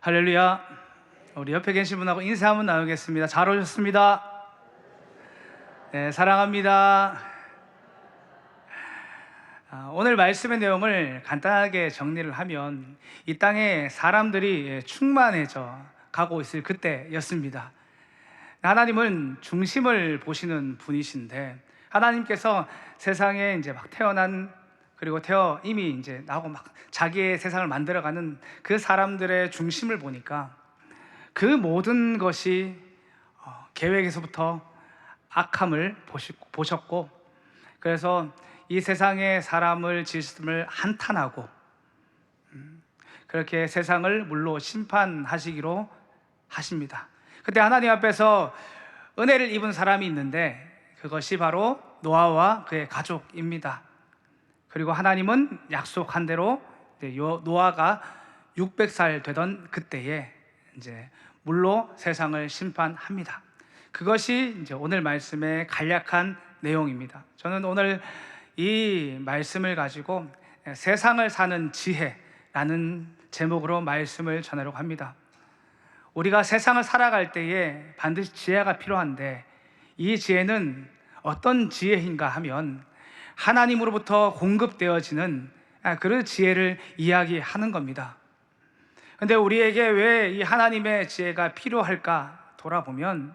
할렐루야. 우리 옆에 계신 분하고 인사 한번 나누겠습니다. 잘 오셨습니다. 네, 사랑합니다. 오늘 말씀의 내용을 간단하게 정리를 하면 이 땅에 사람들이 충만해져 가고 있을 그때였습니다. 하나님은 중심을 보시는 분이신데, 하나님께서 세상에 이제 막 태어난, 그리고 이미 이제 나오고 막 자기의 세상을 만들어가는 그 사람들의 중심을 보니까 그 모든 것이 계획에서부터 악함을 보셨고, 그래서 이 세상에 사람을 지으심을 한탄하고 그렇게 세상을 물로 심판하시기로 하십니다. 그때 하나님 앞에서 은혜를 입은 사람이 있는데 그것이 바로 노아와 그의 가족입니다. 그리고 하나님은 약속한 대로 노아가 600살 되던 그때에 이제 물로 세상을 심판합니다. 그것이 이제 오늘 말씀의 간략한 내용입니다. 저는 오늘 이 말씀을 가지고 세상을 사는 지혜라는 제목으로 말씀을 전하려고 합니다. 우리가 세상을 살아갈 때에 반드시 지혜가 필요한데, 이 지혜는 어떤 지혜인가 하면 하나님으로부터 공급되어지는 그런 지혜를 이야기하는 겁니다. 그런데 우리에게 왜 이 하나님의 지혜가 필요할까 돌아보면,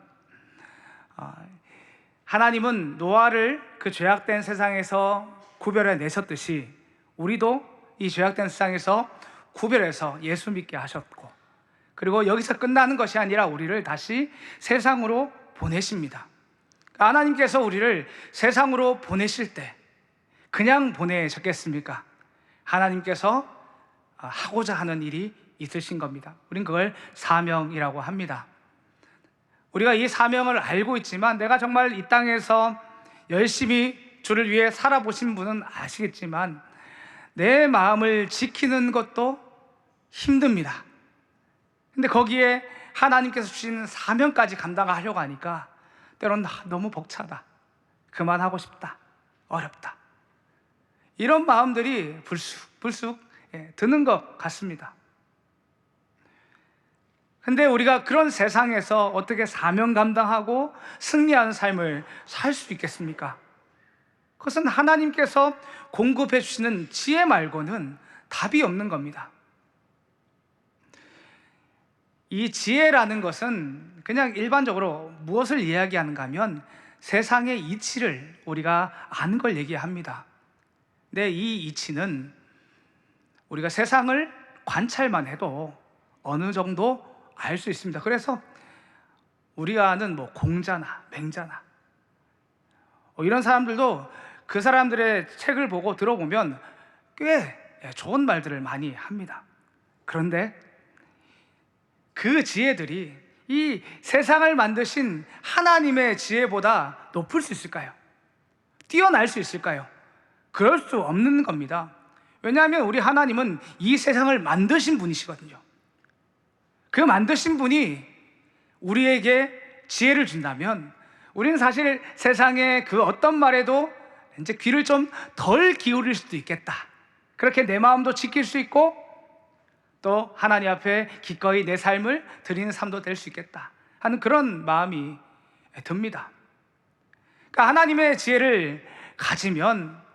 하나님은 노아를 그 죄악된 세상에서 구별해 내셨듯이 우리도 이 죄악된 세상에서 구별해서 예수 믿게 하셨고, 그리고 여기서 끝나는 것이 아니라 우리를 다시 세상으로 보내십니다. 하나님께서 우리를 세상으로 보내실 때 그냥 보내셨겠습니까? 하나님께서 하고자 하는 일이 있으신 겁니다. 우린 그걸 사명이라고 합니다. 우리가 이 사명을 알고 있지만, 내가 정말 이 땅에서 열심히 주를 위해 살아보신 분은 아시겠지만 내 마음을 지키는 것도 힘듭니다. 근데 거기에 하나님께서 주신 사명까지 감당하려고 하니까 때로는 너무 벅차다, 그만하고 싶다, 어렵다, 이런 마음들이 불쑥 드는 것 같습니다. 근데 우리가 그런 세상에서 어떻게 사명 감당하고 승리하는 삶을 살 수 있겠습니까? 그것은 하나님께서 공급해 주시는 지혜 말고는 답이 없는 겁니다. 이 지혜라는 것은 그냥 일반적으로 무엇을 이야기하는가 하면 세상의 이치를 우리가 아는 걸 얘기합니다. 근데 이 이치는 우리가 세상을 관찰만 해도 어느 정도 알 수 있습니다. 그래서 우리가 아는 공자나 맹자나 이런 사람들도 그 사람들의 책을 보고 들어보면 꽤 좋은 말들을 많이 합니다. 그런데 그 지혜들이 이 세상을 만드신 하나님의 지혜보다 높을 수 있을까요? 뛰어날 수 있을까요? 그럴 수 없는 겁니다. 왜냐하면 우리 하나님은 이 세상을 만드신 분이시거든요. 그 만드신 분이 우리에게 지혜를 준다면 우리는 사실 세상의 그 어떤 말에도 이제 귀를 좀 덜 기울일 수도 있겠다, 그렇게 내 마음도 지킬 수 있고 또 하나님 앞에 기꺼이 내 삶을 드리는 삶도 될 수 있겠다 하는 그런 마음이 듭니다. 그러니까 하나님의 지혜를 가지면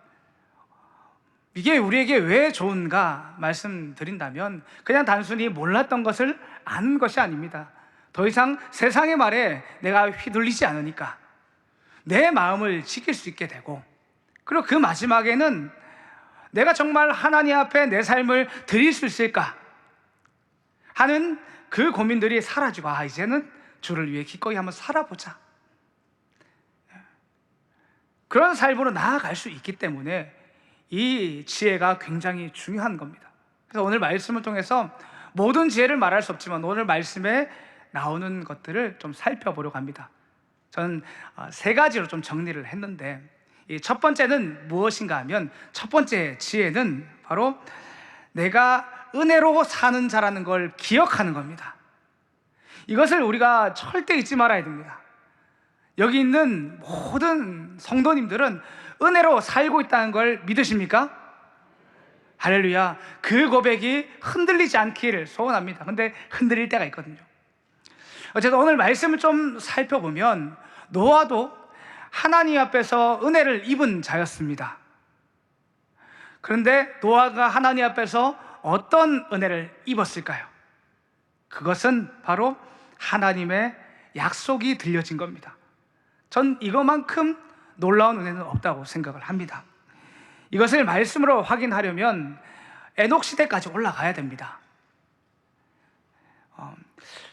이게 우리에게 왜 좋은가 말씀드린다면, 그냥 단순히 몰랐던 것을 아는 것이 아닙니다. 더 이상 세상의 말에 내가 휘둘리지 않으니까 내 마음을 지킬 수 있게 되고, 그리고 그 마지막에는 내가 정말 하나님 앞에 내 삶을 드릴 수 있을까 하는 그 고민들이 사라지고, 이제는 주를 위해 기꺼이 한번 살아보자, 그런 삶으로 나아갈 수 있기 때문에 이 지혜가 굉장히 중요한 겁니다. 그래서 오늘 말씀을 통해서 모든 지혜를 말할 수 없지만 오늘 말씀에 나오는 것들을 좀 살펴보려고 합니다. 저는 세 가지로 좀 정리를 했는데, 이 첫 번째는 무엇인가 하면, 첫 번째 지혜는 바로 내가 은혜로 사는 자라는 걸 기억하는 겁니다. 이것을 우리가 절대 잊지 말아야 됩니다. 여기 있는 모든 성도님들은 은혜로 살고 있다는 걸 믿으십니까? 할렐루야. 그 고백이 흔들리지 않기를 소원합니다. 근데 흔들릴 때가 있거든요. 어쨌든 오늘 말씀을 좀 살펴보면 노아도 하나님 앞에서 은혜를 입은 자였습니다. 그런데 노아가 하나님 앞에서 어떤 은혜를 입었을까요? 그것은 바로 하나님의 약속이 들려진 겁니다. 전 이것만큼 놀라운 은혜는 없다고 생각을 합니다. 이것을 말씀으로 확인하려면 에녹 시대까지 올라가야 됩니다.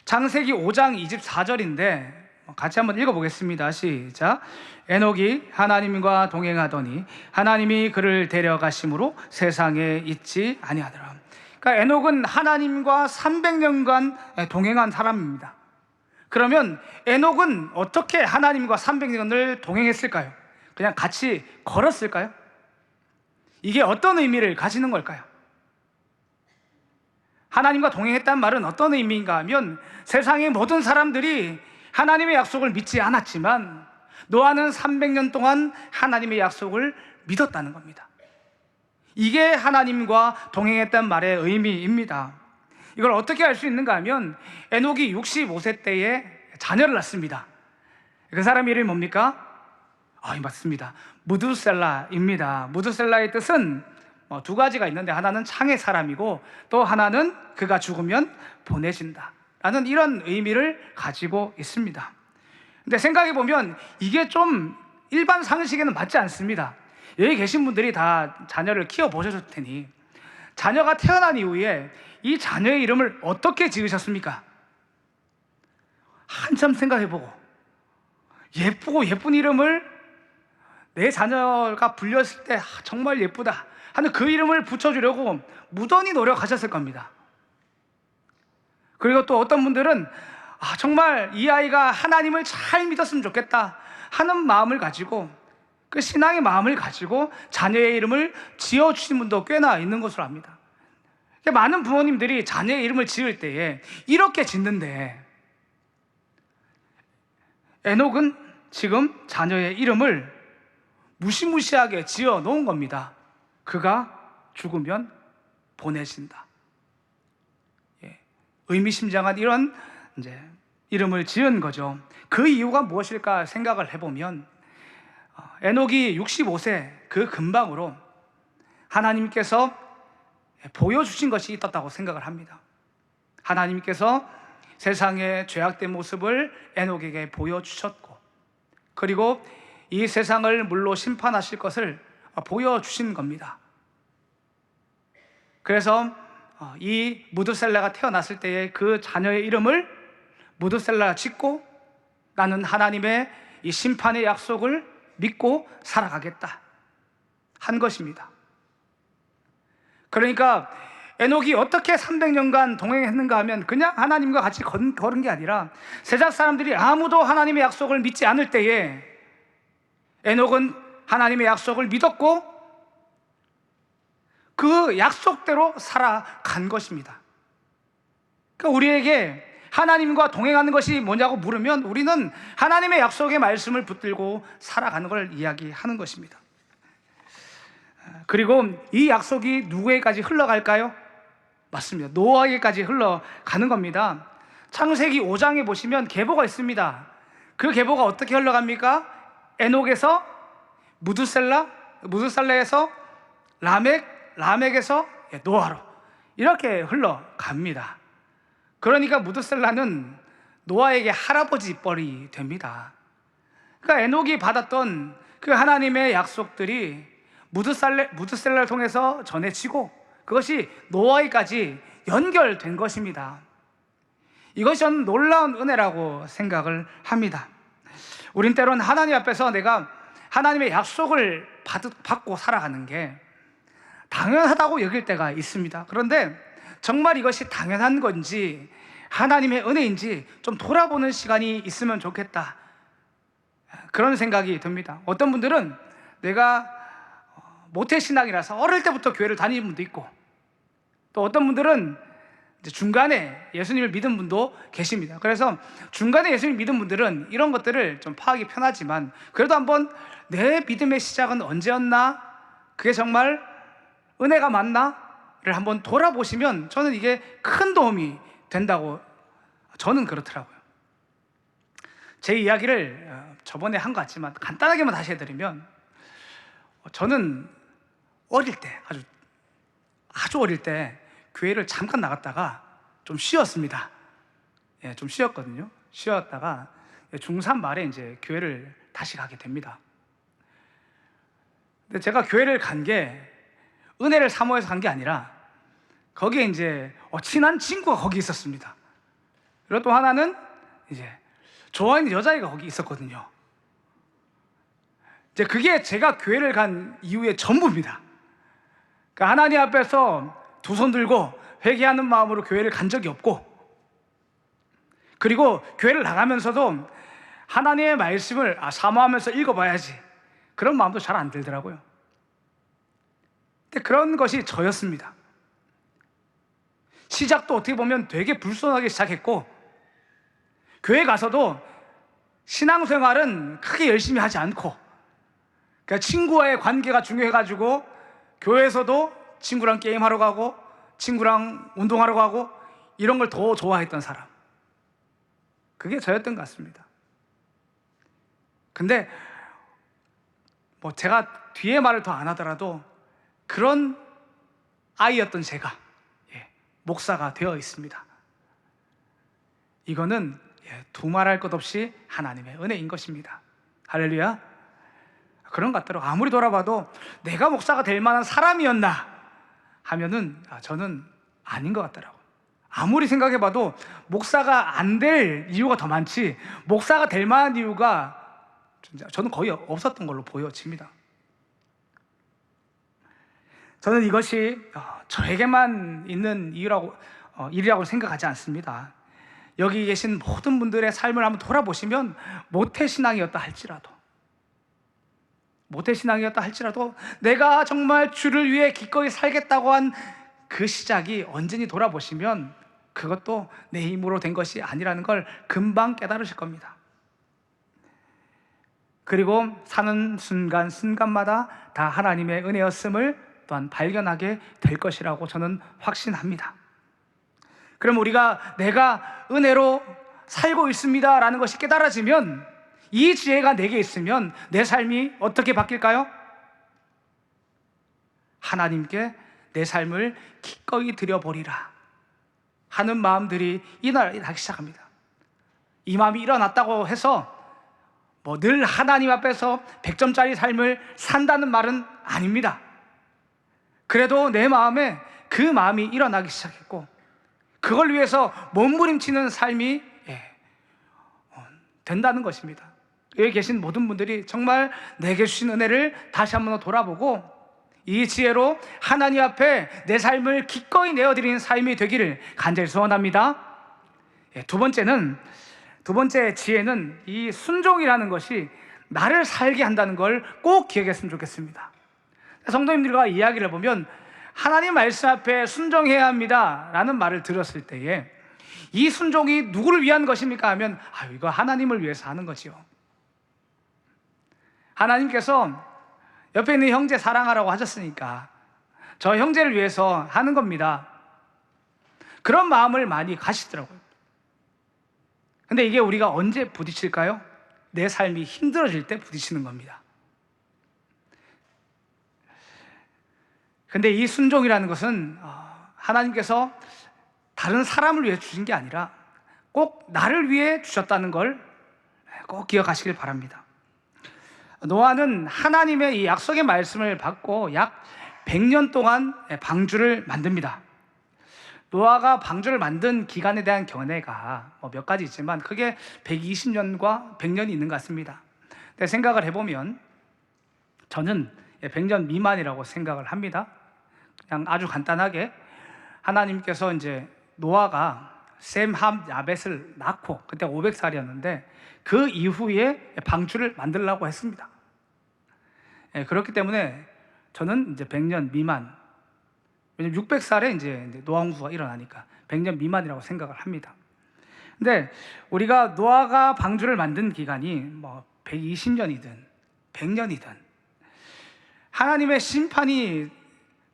창세기 5장 24절인데 같이 한번 읽어보겠습니다. 시작. 에녹이 하나님과 동행하더니 하나님이 그를 데려가심으로 세상에 있지 아니하더라. 그러니까 에녹은 하나님과 300년간 동행한 사람입니다. 그러면 에녹은 어떻게 하나님과 300년을 동행했을까요? 그냥 같이 걸었을까요? 이게 어떤 의미를 가지는 걸까요? 하나님과 동행했단 말은 어떤 의미인가 하면 세상의 모든 사람들이 하나님의 약속을 믿지 않았지만 노아는 300년 동안 하나님의 약속을 믿었다는 겁니다. 이게 하나님과 동행했단 말의 의미입니다. 이걸 어떻게 알 수 있는가 하면 에녹이 65세 때에 자녀를 낳습니다. 그 사람 이름이 뭡니까? 맞습니다. 무두셀라입니다. 무두셀라의 뜻은 두 가지가 있는데 하나는 창의 사람이고 또 하나는 그가 죽으면 보내진다 라는 이런 의미를 가지고 있습니다. 근데 생각해 보면 이게 좀 일반 상식에는 맞지 않습니다. 여기 계신 분들이 다 자녀를 키워보셨을 테니 자녀가 태어난 이후에 이 자녀의 이름을 어떻게 지으셨습니까? 한참 생각해보고 예쁘고 예쁜 이름을 내 자녀가 불렸을 때 정말 예쁘다 하는 그 이름을 붙여주려고 무던히 노력하셨을 겁니다. 그리고 또 어떤 분들은 정말 이 아이가 하나님을 잘 믿었으면 좋겠다 하는 마음을 가지고 그 신앙의 마음을 가지고 자녀의 이름을 지어주신 분도 꽤나 있는 것으로 압니다. 많은 부모님들이 자녀의 이름을 지을 때에 이렇게 짓는데 에녹은 지금 자녀의 이름을 무시무시하게 지어 놓은 겁니다. 그가 죽으면 보내신다. 의미심장한 이런 이름을 지은 거죠. 그 이유가 무엇일까 생각을 해보면 에녹이 65세 그 근방으로 하나님께서 보여주신 것이 있었다고 생각을 합니다. 하나님께서 세상의 죄악된 모습을 에녹에게 보여주셨고 그리고 이 세상을 물로 심판하실 것을 보여주신 겁니다. 그래서 이 무드셀라가 태어났을 때의 그 자녀의 이름을 무드셀라 짓고 나는 하나님의 이 심판의 약속을 믿고 살아가겠다 한 것입니다. 그러니까 에녹이 어떻게 300년간 동행했는가 하면 그냥 하나님과 같이 걸은 게 아니라 세상 사람들이 아무도 하나님의 약속을 믿지 않을 때에 에녹은 하나님의 약속을 믿었고 그 약속대로 살아간 것입니다. 그러니까 우리에게 하나님과 동행하는 것이 뭐냐고 물으면 우리는 하나님의 약속의 말씀을 붙들고 살아가는 걸 이야기하는 것입니다. 그리고 이 약속이 누구에게까지 흘러갈까요? 맞습니다. 노아에게까지 흘러가는 겁니다. 창세기 5장에 보시면 계보가 있습니다. 그 계보가 어떻게 흘러갑니까? 에녹에서 무드셀라에서 라멕에서 노아로 이렇게 흘러갑니다. 그러니까 무드셀라는 노아에게 할아버지 뻘이 됩니다. 그러니까 에녹이 받았던 그 하나님의 약속들이 무드셀라를 통해서 전해지고 그것이 노아에까지 연결된 것입니다. 이것이 저는 놀라운 은혜라고 생각을 합니다. 우린 때로는 하나님 앞에서 내가 하나님의 약속을 받고 살아가는 게 당연하다고 여길 때가 있습니다. 그런데 정말 이것이 당연한 건지 하나님의 은혜인지 좀 돌아보는 시간이 있으면 좋겠다 그런 생각이 듭니다. 어떤 분들은 내가 모태신앙이라서 어릴 때부터 교회를 다니는 분도 있고 또 어떤 분들은 중간에 예수님을 믿은 분도 계십니다. 그래서 중간에 예수님을 믿은 분들은 이런 것들을 좀 파악이 편하지만 그래도 한번 내 믿음의 시작은 언제였나? 그게 정말 은혜가 맞나? 한번 돌아보시면 저는 이게 큰 도움이 된다고 저는 그렇더라고요. 제 이야기를 저번에 한 것 같지만 간단하게만 다시 해드리면, 저는 어릴 때, 아주 어릴 때 교회를 잠깐 나갔다가 좀 쉬었습니다. 좀 쉬었거든요. 쉬었다가 중3 말에 이제 교회를 다시 가게 됩니다. 근데 제가 교회를 간 게 은혜를 사모해서 간 게 아니라 거기에 이제 친한 친구가 거기 있었습니다. 그리고 또 하나는 이제 좋아하는 여자애가 거기 있었거든요. 이제 그게 제가 교회를 간 이후의 전부입니다. 그러니까 하나님 앞에서 두 손 들고 회개하는 마음으로 교회를 간 적이 없고, 그리고 교회를 나가면서도 하나님의 말씀을 사모하면서 읽어봐야지, 그런 마음도 잘 안 들더라고요. 근데 그런 것이 저였습니다. 시작도 어떻게 보면 되게 불손하게 시작했고, 교회 가서도 신앙생활은 크게 열심히 하지 않고, 그러니까 친구와의 관계가 중요해가지고 교회에서도 친구랑 게임하러 가고 친구랑 운동하러 가고 이런 걸 더 좋아했던 사람, 그게 저였던 것 같습니다. 근데 뭐 제가 뒤에 말을 더 안 하더라도 그런 아이였던 제가 목사가 되어 있습니다. 이거는 두말할 것 없이 하나님의 은혜인 것입니다. 할렐루야. 그런 것 같더라고요. 아무리 돌아봐도 내가 목사가 될 만한 사람이었나 하면은 저는 아닌 것 같더라고요. 아무리 생각해봐도 목사가 안 될 이유가 더 많지, 목사가 될 만한 이유가 저는 거의 없었던 걸로 보여집니다. 저는 이것이 저에게만 있는 일이라고 생각하지 않습니다. 여기 계신 모든 분들의 삶을 한번 돌아보시면 모태신앙이었다 할지라도 내가 정말 주를 위해 기꺼이 살겠다고 한 그 시작이 언제니 돌아보시면 그것도 내 힘으로 된 것이 아니라는 걸 금방 깨달으실 겁니다. 그리고 사는 순간순간마다 다 하나님의 은혜였음을 또한 발견하게 될 것이라고 저는 확신합니다. 그럼 우리가 내가 은혜로 살고 있습니다 라는 것이 깨달아지면, 이 지혜가 내게 있으면 내 삶이 어떻게 바뀔까요? 하나님께 내 삶을 기꺼이 드려버리라 하는 마음들이 일어나기 시작합니다. 이 마음이 일어났다고 해서 뭐 늘 하나님 앞에서 100점짜리 삶을 산다는 말은 아닙니다. 그래도 내 마음에 그 마음이 일어나기 시작했고, 그걸 위해서 몸부림치는 삶이 된다는 것입니다. 여기 계신 모든 분들이 정말 내게 주신 은혜를 다시 한번 돌아보고 이 지혜로 하나님 앞에 내 삶을 기꺼이 내어드리는 삶이 되기를 간절히 소원합니다. 두 번째 지혜는 이 순종이라는 것이 나를 살게 한다는 걸 꼭 기억했으면 좋겠습니다. 성도님들과 이야기를 해보면 하나님 말씀 앞에 순종해야 합니다 라는 말을 들었을 때에 이 순종이 누구를 위한 것입니까 하면 이거 하나님을 위해서 하는 거지요. 하나님께서 옆에 있는 형제 사랑하라고 하셨으니까 저 형제를 위해서 하는 겁니다, 그런 마음을 많이 가시더라고요. 근데 이게 우리가 언제 부딪힐까요? 내 삶이 힘들어질 때 부딪히는 겁니다. 근데 이 순종이라는 것은 하나님께서 다른 사람을 위해 주신 게 아니라 꼭 나를 위해 주셨다는 걸 꼭 기억하시길 바랍니다. 노아는 하나님의 이 약속의 말씀을 받고 약 100년 동안 방주를 만듭니다. 노아가 방주를 만든 기간에 대한 견해가 몇 가지 있지만 그게 120년과 100년이 있는 것 같습니다. 근데 생각을 해보면 저는 100년 미만이라고 생각을 합니다. 그냥 아주 간단하게 하나님께서 이제 노아가 셈, 함, 야벳을 낳고 그때 500살이었는데 그 이후에 방주를 만들려고 했습니다. 그렇기 때문에 저는 이제 100년 미만, 왜냐면 600살에 이제 노아홍수가 일어나니까 100년 미만이라고 생각을 합니다. 근데 우리가 노아가 방주를 만든 기간이 뭐 120년이든 100년이든 하나님의 심판이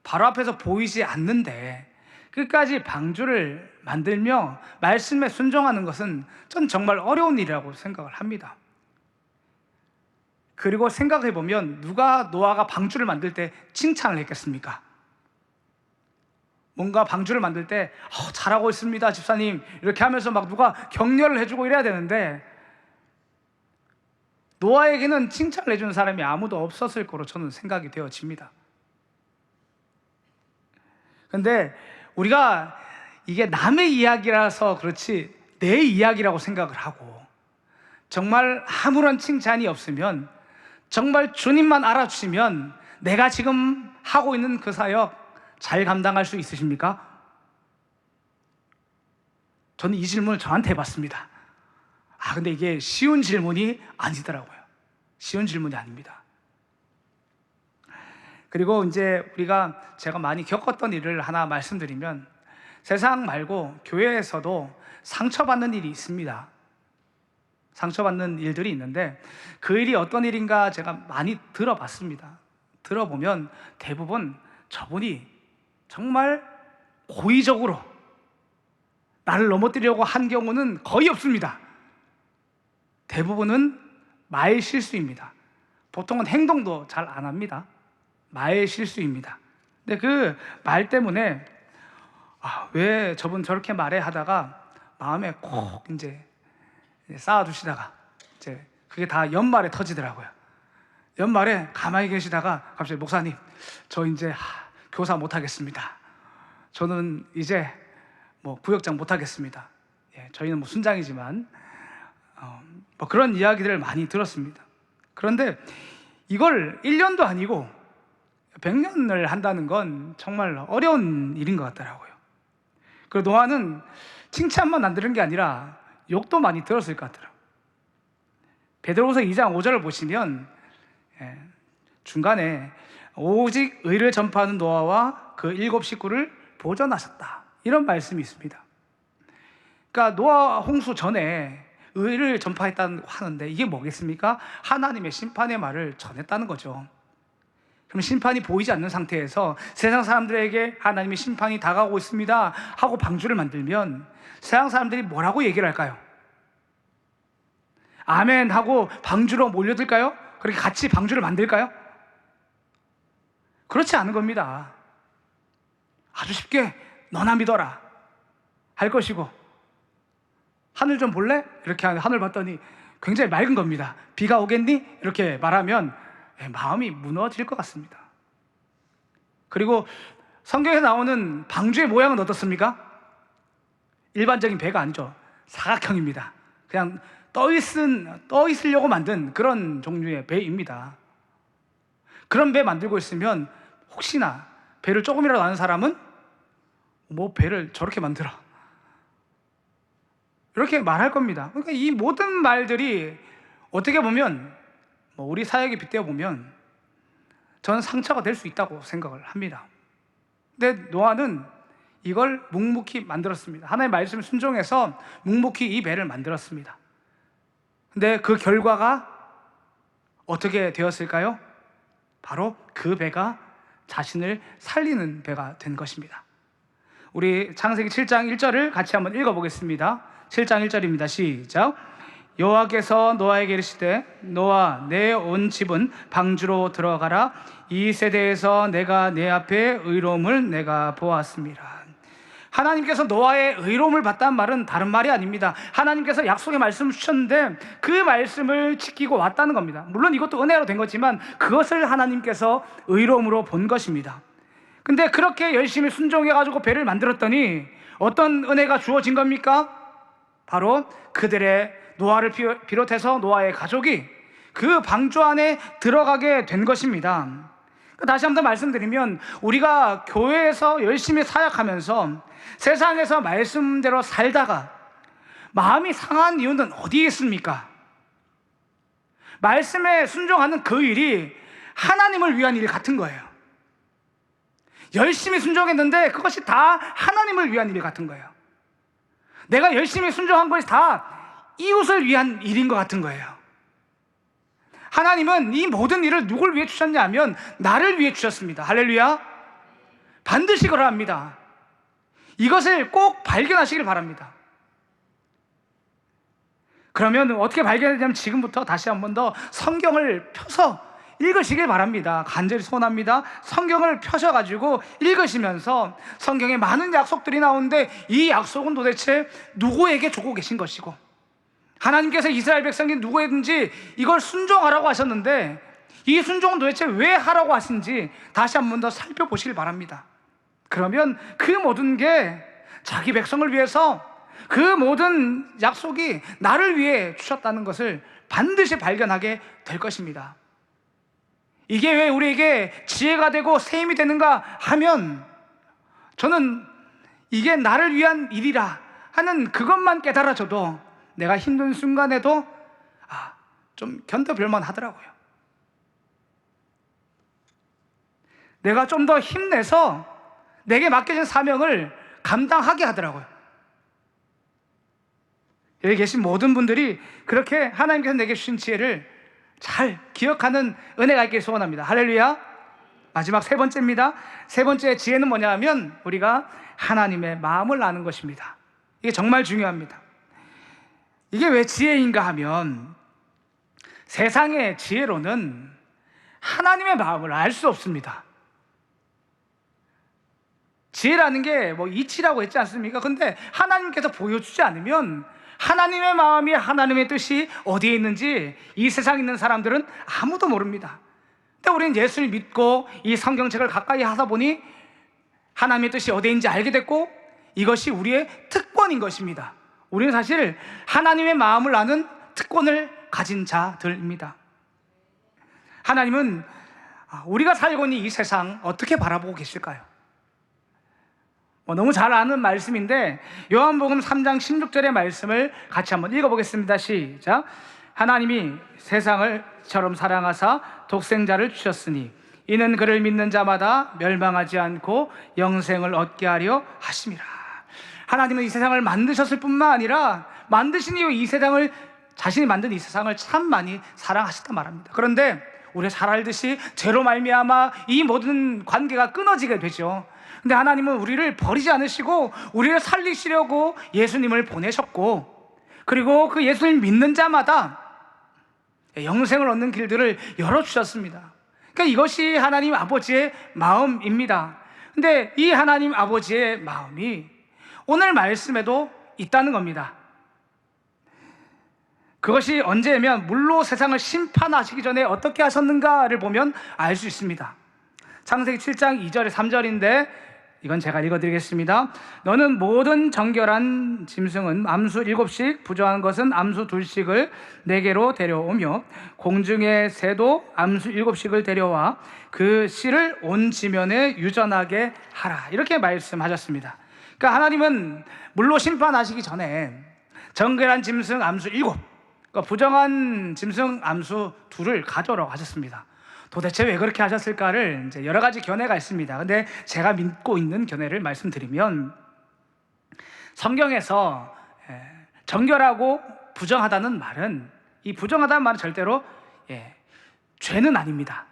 바로 앞에서 보이지 않는데 끝까지 방주를 만들며 말씀에 순종하는 것은 전 정말 어려운 일이라고 생각을 합니다. 그리고 생각해 보면 누가 노아가 방주를 만들 때 칭찬을 했겠습니까? 뭔가 방주를 만들 때 잘하고 있습니다 집사님 이렇게 하면서 막 누가 격려를 해주고 이래야 되는데 노아에게는 칭찬을 해주는 사람이 아무도 없었을 거로 저는 생각이 되어집니다. 근데 우리가 이게 남의 이야기라서 그렇지 내 이야기라고 생각을 하고 정말 아무런 칭찬이 없으면 정말 주님만 알아주시면 내가 지금 하고 있는 그 사역 잘 감당할 수 있으십니까? 저는 이 질문을 저한테 해봤습니다. 근데 이게 쉬운 질문이 아니더라고요. 쉬운 질문이 아닙니다. 그리고 이제 제가 많이 겪었던 일을 하나 말씀드리면 세상 말고 교회에서도 상처받는 일이 있습니다. 상처받는 일들이 있는데 그 일이 어떤 일인가 제가 많이 들어봤습니다. 들어보면 대부분 저분이 정말 고의적으로 나를 넘어뜨리려고 한 경우는 거의 없습니다. 대부분은 말 실수입니다. 보통은 행동도 잘 안 합니다. 말 실수입니다. 근데 그 말 때문에 왜 저분 저렇게 말해 하다가 마음에 콕 이제 쌓아두시다가 이제 그게 다 연말에 터지더라고요. 연말에 가만히 계시다가 갑자기 목사님 저 이제 교사 못하겠습니다. 저는 이제 구역장 못하겠습니다. 저희는 순장이지만 그런 이야기들을 많이 들었습니다. 그런데 이걸 1년도 아니고 100년을 한다는 건 정말 어려운 일인 것 같더라고요. 그리고 노아는 칭찬만 안 들은 게 아니라 욕도 많이 들었을 것 같더라고요. 베드로후서 2장 5절을 보시면 중간에 오직 의를 전파하는 노아와 그 7 식구를 보존하셨다 이런 말씀이 있습니다. 그러니까 노아 홍수 전에 의를 전파했다는 하는데 이게 뭐겠습니까? 하나님의 심판의 말을 전했다는 거죠. 그럼 심판이 보이지 않는 상태에서 세상 사람들에게 하나님의 심판이 다가오고 있습니다 하고 방주를 만들면 세상 사람들이 뭐라고 얘기를 할까요? 아멘 하고 방주로 몰려들까요? 그렇게 같이 방주를 만들까요? 그렇지 않은 겁니다. 아주 쉽게 너나 믿어라 할 것이고 하늘 좀 볼래? 이렇게 하늘 봤더니 굉장히 맑은 겁니다. 비가 오겠니? 이렇게 말하면 마음이 무너질 것 같습니다. 그리고 성경에 나오는 방주의 모양은 어떻습니까? 일반적인 배가 아니죠. 사각형입니다. 그냥 떠 있으려고 만든 그런 종류의 배입니다. 그런 배 만들고 있으면 혹시나 배를 조금이라도 아는 사람은 배를 저렇게 만들어 이렇게 말할 겁니다. 그러니까 이 모든 말들이 어떻게 보면 우리 사역에 빗대어 보면 저는 상처가 될 수 있다고 생각을 합니다. 근데 노아는 이걸 묵묵히 만들었습니다. 하나님의 말씀에 순종해서 묵묵히 이 배를 만들었습니다. 근데 그 결과가 어떻게 되었을까요? 바로 그 배가 자신을 살리는 배가 된 것입니다. 우리 창세기 7장 1절을 같이 한번 읽어보겠습니다. 7장 1절입니다. 시작. 여호와께서 노아에게 이르시되 노아 내 온 집은 방주로 들어가라. 이 세대에서 내가 내 앞에 의로움을 내가 보았습니다. 하나님께서 노아의 의로움을 봤다는 말은 다른 말이 아닙니다. 하나님께서 약속의 말씀을 주셨는데 그 말씀을 지키고 왔다는 겁니다. 물론 이것도 은혜로 된 거지만 그것을 하나님께서 의로움으로 본 것입니다. 근데 그렇게 열심히 순종해가지고 배를 만들었더니 어떤 은혜가 주어진 겁니까? 바로 그들의 노아를 비롯해서 노아의 가족이 그 방주 안에 들어가게 된 것입니다. 다시 한번 말씀드리면 우리가 교회에서 열심히 사역하면서 세상에서 말씀대로 살다가 마음이 상한 이유는 어디에 있습니까? 말씀에 순종하는 그 일이 하나님을 위한 일 같은 거예요. 열심히 순종했는데 그것이 다 하나님을 위한 일 같은 거예요. 내가 열심히 순종한 것이 다 이웃을 위한 일인 것 같은 거예요. 하나님은 이 모든 일을 누굴 위해 주셨냐면 나를 위해 주셨습니다. 할렐루야. 반드시 그러야 합니다. 이것을 꼭 발견하시길 바랍니다. 그러면 어떻게 발견하냐면 지금부터 다시 한 번 더 성경을 펴서 읽으시길 바랍니다. 간절히 소원합니다. 성경을 펴셔가지고 읽으시면서 성경에 많은 약속들이 나오는데 이 약속은 도대체 누구에게 주고 계신 것이고, 하나님께서 이스라엘 백성이 누구에든지 이걸 순종하라고 하셨는데 이 순종은 도대체 왜 하라고 하신지 다시 한 번 더 살펴보시길 바랍니다. 그러면 그 모든 게 자기 백성을 위해서, 그 모든 약속이 나를 위해 주셨다는 것을 반드시 발견하게 될 것입니다. 이게 왜 우리에게 지혜가 되고 새 힘이 되는가 하면, 저는 이게 나를 위한 일이라 하는 그것만 깨달아져도 내가 힘든 순간에도 좀 견뎌볼만 하더라고요. 내가 좀 더 힘내서 내게 맡겨진 사명을 감당하게 하더라고요. 여기 계신 모든 분들이 그렇게 하나님께서 내게 주신 지혜를 잘 기억하는 은혜가 있길 소원합니다. 할렐루야. 마지막 세 번째입니다. 세 번째 지혜는 뭐냐 하면 우리가 하나님의 마음을 아는 것입니다. 이게 정말 중요합니다. 이게 왜 지혜인가 하면 세상의 지혜로는 하나님의 마음을 알 수 없습니다. 지혜라는 게 뭐 이치라고 했지 않습니까? 근데 하나님께서 보여주지 않으면 하나님의 마음이, 하나님의 뜻이 어디에 있는지 이 세상에 있는 사람들은 아무도 모릅니다. 근데 우리는 예수를 믿고 이 성경책을 가까이 하다 보니 하나님의 뜻이 어디에 있는지 알게 됐고, 이것이 우리의 특권인 것입니다. 우리는 사실 하나님의 마음을 아는 특권을 가진 자들입니다. 하나님은 우리가 살고 있는 이 세상 어떻게 바라보고 계실까요? 너무 잘 아는 말씀인데 요한복음 3장 16절의 말씀을 같이 한번 읽어보겠습니다. 시작. 하나님이 세상을 이처럼 사랑하사 독생자를 주셨으니 이는 그를 믿는 자마다 멸망하지 않고 영생을 얻게 하려 하심이라. 하나님은 이 세상을 만드셨을 뿐만 아니라 만드신 이후 이 세상을, 자신이 만든 이 세상을 참 많이 사랑하셨단 말합니다. 그런데 우리가 잘 알듯이 죄로 말미암아 이 모든 관계가 끊어지게 되죠. 근데 하나님은 우리를 버리지 않으시고 우리를 살리시려고 예수님을 보내셨고, 그리고 그 예수님을 믿는 자마다 영생을 얻는 길들을 열어주셨습니다. 그러니까 이것이 하나님 아버지의 마음입니다. 근데 이 하나님 아버지의 마음이 오늘 말씀에도 있다는 겁니다. 그것이 언제냐면 물로 세상을 심판하시기 전에 어떻게 하셨는가를 보면 알 수 있습니다. 창세기 7장 2절에 3절인데 이건 제가 읽어드리겠습니다. 너는 모든 정결한 짐승은 암수 7씩, 부정한 것은 암수 2씩을 내게로 데려오며 공중의 새도 암수 7씩을 데려와 그 씨를 온 지면에 유전하게 하라. 이렇게 말씀하셨습니다. 그러니까 하나님은 물로 심판하시기 전에 정결한 짐승 암수 7, 그러니까 부정한 짐승 암수 2를 가져오라고 하셨습니다. 도대체 왜 그렇게 하셨을까를 이제 여러 가지 견해가 있습니다. 근데 제가 믿고 있는 견해를 말씀드리면, 성경에서 정결하고 부정하다는 말은, 이 부정하다는 말은 절대로 죄는 아닙니다.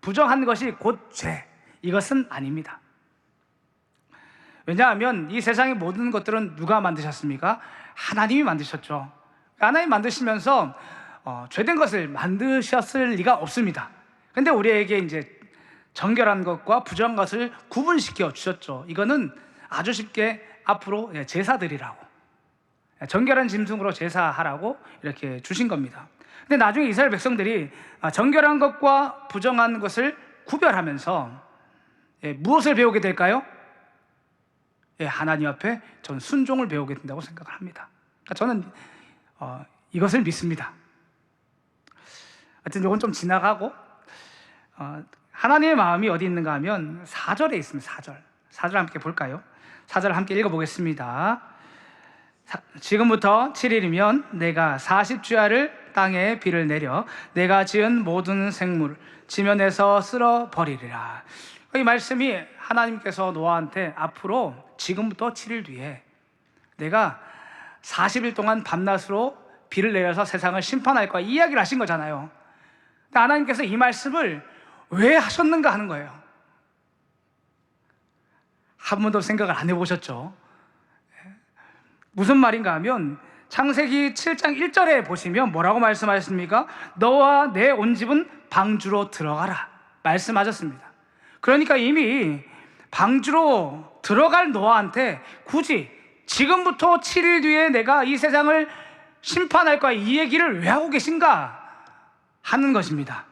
부정한 것이 곧 죄, 이것은 아닙니다. 왜냐하면 이 세상의 모든 것들은 누가 만드셨습니까? 하나님이 만드셨죠. 하나님 만드시면서 죄된 것을 만드셨을 리가 없습니다. 근데 우리에게 이제 정결한 것과 부정한 것을 구분시켜 주셨죠. 이거는 아주 쉽게 앞으로 제사드리라고, 정결한 짐승으로 제사하라고 이렇게 주신 겁니다. 근데 나중에 이스라엘 백성들이 정결한 것과 부정한 것을 구별하면서 무엇을 배우게 될까요? 하나님 앞에 전 순종을 배우게 된다고 생각을 합니다. 그러니까 저는 이것을 믿습니다. 하여튼 이건 좀 지나가고, 하나님의 마음이 어디 있는가 하면 4절에 있습니다. 4절 함께 볼까요? 4절 함께 읽어보겠습니다. 지금부터 7일이면 내가 40주야를 땅에 비를 내려 내가 지은 모든 생물 지면에서 쓸어버리리라. 이 말씀이 하나님께서 노아한테 앞으로 지금부터 7일 뒤에 내가 40일 동안 밤낮으로 비를 내려서 세상을 심판할 거야, 이 이야기를 하신 거잖아요. 근데 하나님께서 이 말씀을 왜 하셨는가 하는 거예요. 한 번도 생각을 안 해보셨죠? 무슨 말인가 하면 창세기 7장 1절에 보시면 뭐라고 말씀하셨습니까? 너와 내 온 집은 방주로 들어가라 말씀하셨습니다. 그러니까 이미 방주로 들어갈 노아한테 굳이 지금부터 7일 뒤에 내가 이 세상을 심판할 거야 이 얘기를 왜 하고 계신가 하는 것입니다.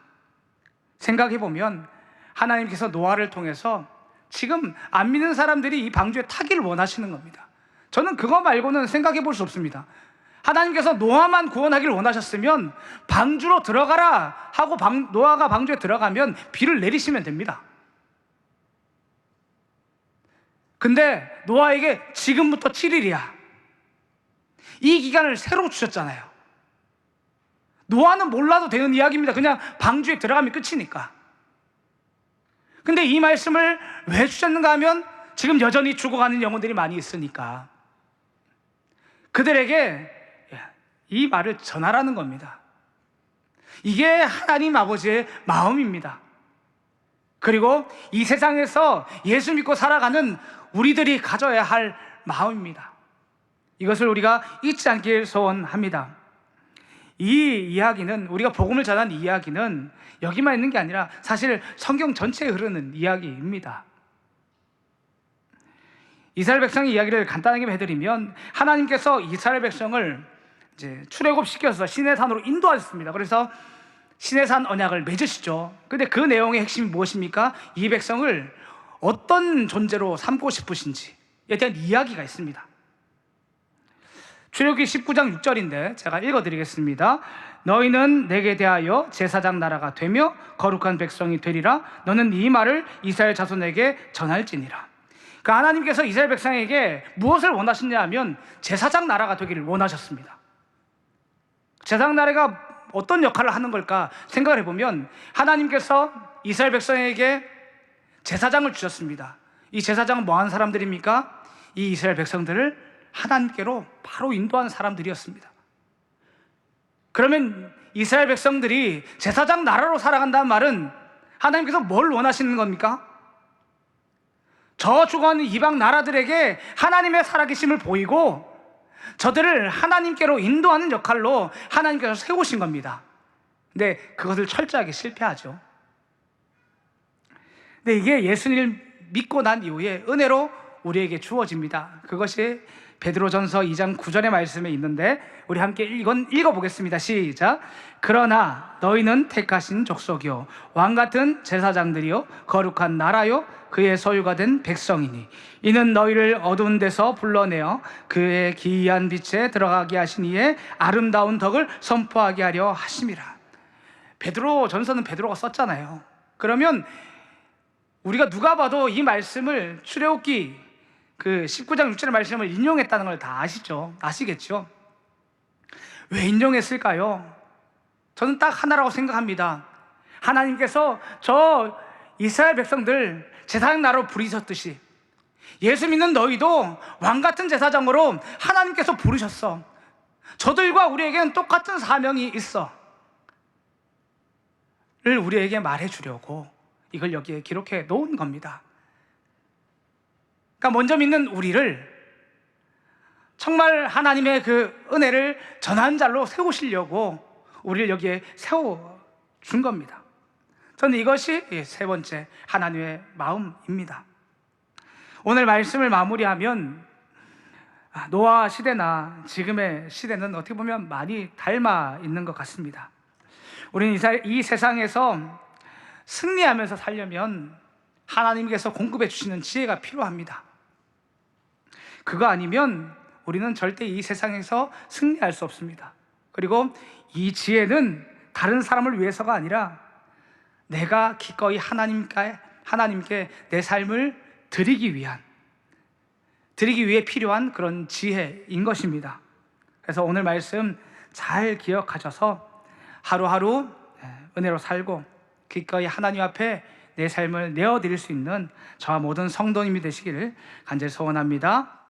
생각해보면 하나님께서 노아를 통해서 지금 안 믿는 사람들이 이 방주에 타기를 원하시는 겁니다. 저는 그거 말고는 생각해 볼 수 없습니다. 하나님께서 노아만 구원하기를 원하셨으면 방주로 들어가라 하고 노아가 방주에 들어가면 비를 내리시면 됩니다. 근데 노아에게 지금부터 7일이야 이 기간을 새로 주셨잖아요. 노아는 몰라도 되는 이야기입니다. 그냥 방주에 들어가면 끝이니까. 근데 이 말씀을 왜 주셨는가 하면 지금 여전히 죽어가는 영혼들이 많이 있으니까 그들에게 이 말을 전하라는 겁니다. 이게 하나님 아버지의 마음입니다. 그리고 이 세상에서 예수 믿고 살아가는 우리들이 가져야 할 마음입니다. 이것을 우리가 잊지 않길 소원합니다. 이 이야기는, 우리가 복음을 전한 이야기는 여기만 있는 게 아니라 사실 성경 전체에 흐르는 이야기입니다. 이스라엘 백성의 이야기를 간단하게 해드리면 하나님께서 이스라엘 백성을 이제 출애굽시켜서 시내산으로 인도하셨습니다. 그래서 시내산 언약을 맺으시죠. 근데 그 내용의 핵심이 무엇입니까? 이 백성을 어떤 존재로 삼고 싶으신지에 대한 이야기가 있습니다. 출애굽기 19장 6절인데 제가 읽어드리겠습니다. 너희는 내게 대하여 제사장 나라가 되며 거룩한 백성이 되리라. 너는 이 말을 이스라엘 자손에게 전할지니라. 그러니까 하나님께서 이스라엘 백성에게 무엇을 원하셨냐 하면 제사장 나라가 되기를 원하셨습니다. 제사장 나라가 어떤 역할을 하는 걸까 생각을 해보면 하나님께서 이스라엘 백성에게 제사장을 주셨습니다. 이 제사장은 뭐하는 사람들입니까? 이 이스라엘 백성들을 하나님께로 바로 인도하는 사람들이었습니다. 그러면 이스라엘 백성들이 제사장 나라로 살아간다는 말은 하나님께서 뭘 원하시는 겁니까? 저 죽어가는 이방 나라들에게 하나님의 살아계심을 보이고 저들을 하나님께로 인도하는 역할로 하나님께서 세우신 겁니다. 근데 그것을 철저하게 실패하죠. 근데 이게 예수님을 믿고 난 이후에 은혜로 우리에게 주어집니다. 그것이 베드로전서 2장 9절의 말씀에 있는데 우리 함께 읽어보겠습니다. 시작. 그러나 너희는 택하신 족속이요 왕같은 제사장들이요 거룩한 나라요 그의 소유가 된 백성이니 이는 너희를 어두운 데서 불러내어 그의 기이한 빛에 들어가게 하신 이의 아름다운 덕을 선포하게 하려 하심이라. 베드로전서는 베드로가 썼잖아요. 그러면 우리가 누가 봐도 이 말씀을 출애굽기 그 19장 6절의 말씀을 인용했다는 걸 다 아시겠죠? 왜 인용했을까요? 저는 딱 하나라고 생각합니다. 하나님께서 저 이스라엘 백성들 제사장 나라로 부르셨듯이 예수 믿는 너희도 왕같은 제사장으로 하나님께서 부르셨어. 저들과 우리에게는 똑같은 사명이 있어 를 우리에게 말해주려고 이걸 여기에 기록해 놓은 겁니다. 그러니까 먼저 믿는 우리를 정말 하나님의 그 은혜를 전하는 자로 세우시려고 우리를 여기에 세워준 겁니다. 저는 이것이 세 번째 하나님의 마음입니다. 오늘 말씀을 마무리하면 노아 시대나 지금의 시대는 어떻게 보면 많이 닮아 있는 것 같습니다. 우리는 이 세상에서 승리하면서 살려면 하나님께서 공급해 주시는 지혜가 필요합니다. 그거 아니면 우리는 절대 이 세상에서 승리할 수 없습니다. 그리고 이 지혜는 다른 사람을 위해서가 아니라 내가 기꺼이 하나님께 내 삶을 드리기 위해 필요한 그런 지혜인 것입니다. 그래서 오늘 말씀 잘 기억하셔서 하루하루 은혜로 살고 기꺼이 하나님 앞에 내 삶을 내어드릴 수 있는 저와 모든 성도님이 되시기를 간절히 소원합니다.